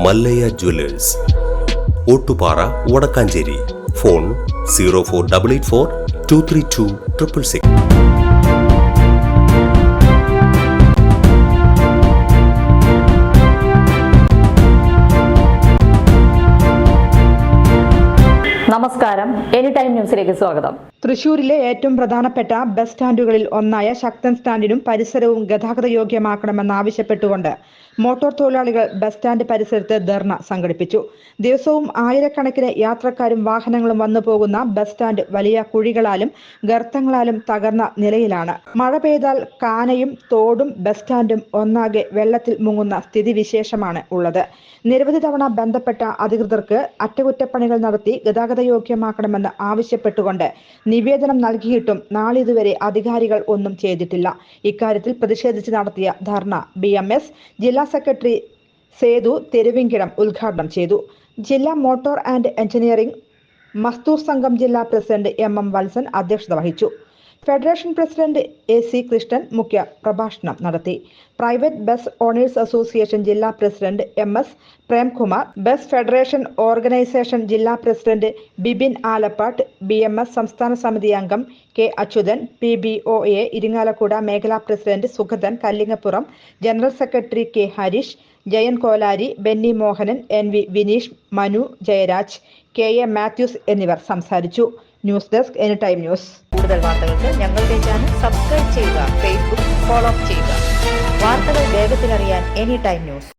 Mallayya Jewellers, Ottupara, Vadakkanchery. Phone 04884 232 666. നമസ്കാരം, any time ന്യൂസിലേക്ക് സ്വാഗതം. തൃശൂരിലെ ഏറ്റവും പ്രധാനപ്പെട്ട ബസ് സ്റ്റാൻഡുകളിൽ ഒന്നായ ശക്തൻ സ്റ്റാൻഡിനും പരിസരവും ഗതാഗത യോഗ്യമാക്കണമെന്നാവശ്യപ്പെട്ടുകൊണ്ട് മോട്ടോർ തൊഴിലാളികൾ ബസ് സ്റ്റാൻഡ് പരിസരത്ത് ധർണ സംഘടിപ്പിച്ചു. ദിവസവും ആയിരക്കണക്കിന് യാത്രക്കാരും വാഹനങ്ങളും വന്നു പോകുന്ന ബസ് സ്റ്റാൻഡ് വലിയ കുഴികളാലും ഗർത്തങ്ങളാലും തകർന്ന നിലയിലാണ്. മഴ പെയ്താൽ കാനയും തോടും ബസ് സ്റ്റാൻഡും ഒന്നാകെ വെള്ളത്തിൽ മുങ്ങുന്ന സ്ഥിതിവിശേഷമാണ് ഉള്ളത്. നിരവധി തവണ ബന്ധപ്പെട്ട അധികൃതർക്ക് അറ്റകുറ്റപ്പണികൾ നടത്തി ഗതാഗത യോഗ്യമാക്കണമെന്ന് ആവശ്യപ്പെട്ടുകൊണ്ട് നിവേദനം നൽകിയിട്ടും നാളിതുവരെ അധികാരികൾ ഒന്നും ചെയ്തിട്ടില്ല. ഇക്കാര്യത്തിൽ പ്രതിഷേധിച്ച് നടത്തിയ ധർണ BMS ജില്ലാ സെക്രട്ടറി സേതു തെരുവിങ്കിടം ഉദ്ഘാടനം ചെയ്തു. ജില്ലാ മോട്ടോർ ആൻഡ് എഞ്ചിനീയറിംഗ് മസ്ദൂർ സംഘം ജില്ലാ പ്രസിഡന്റ് MM വത്സൻ അധ്യക്ഷത വഹിച്ചു. ഫെഡറേഷൻ പ്രസിഡന്റ് AC കൃഷ്ണൻ മുഖ്യ പ്രഭാഷണം നടത്തി. പ്രൈവറ്റ് ബസ് ഓണേഴ്സ് അസോസിയേഷൻ ജില്ലാ president MS Premkumar, bus federation organisation ജില്ലാ പ്രസിഡന്റ് ബിബിൻ ആലപ്പാട്ട്, BMS സംസ്ഥാന സമിതി അംഗം K അച്യുതൻ, PBOA ഇരിങ്ങാലക്കുട മേഖലാ president Sugathan Kallingappuram, general secretary K Harish, Jayan Kolari, Benny Mohanan, NV Vineesh, Manu Jayaraj, KA Mathews എന്നിവർ സംസാരിച്ചു. News desk any time news. കൂടുതൽ വാർത്തകൾക്ക് ഞങ്ങളുടെ ചാനൽ സബ്സ്ക്രൈബ് ചെയ്യുക, Facebook ഫോളോ ചെയ്യുക. വാർത്തകൾ വേഗത്തിലറിയാൻ എനി ടൈം ന്യൂസ്.